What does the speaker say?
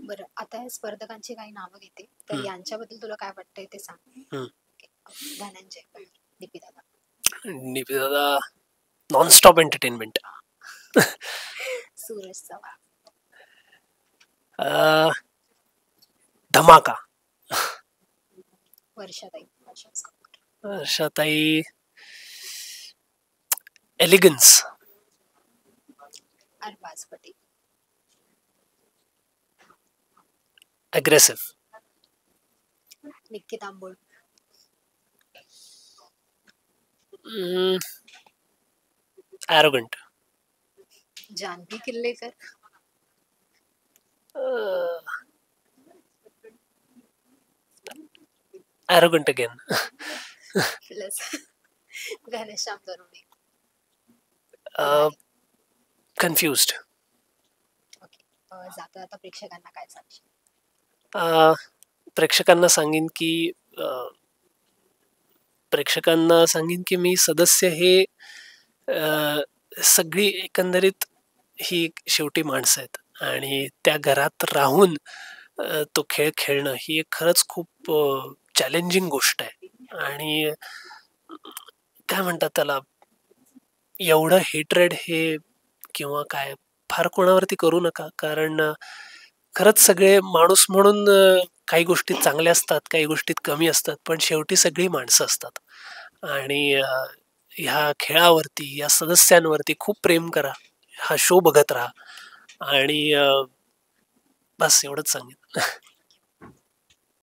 बरं, आता या स्पर्धकांची काही नावं घेते, तर हम्म, यांच्याबद्दल तुला काय वाटतंय ते सांग. हम्म. Dhananjay, DP Dada, DP Dada nonstop entertainment. Suraj Chavan, धमाका. वर्षाताई, वर्षाताई elegance. Arbaz Patel, aggressive. Nikki Tambol, arrogant. Janhavi Killekar, arrogant again. Plus Ghanshyam Tarune, पुढारी. कन्फ्युज्ड. ओके, जाता जाता प्रेक्षकांना काय सांगशील? प्रेक्षकांना सांगेन की मी सदस्य हे सगळी एकंदरीत ही शेवटी माणसं आहेत आणि त्या घरात राहून तो खेळ खेळणं ही एक खरंच खूप चॅलेंजिंग गोष्ट आहे. आणि काय म्हणतात त्याला, एवढं हेट्रेड हे किंवा काय फार कोणावरती करू नका, कारण खरंच सगळे माणूस म्हणून काही गोष्टीत चांगल्या असतात, काही गोष्टीत कमी असतात, पण शेवटी सगळी माणसं असतात. आणि ह्या खेळावरती, या सदस्यांवरती खूप प्रेम करा, हा शो बघत राहा आणि बस एवढंच सांगेन.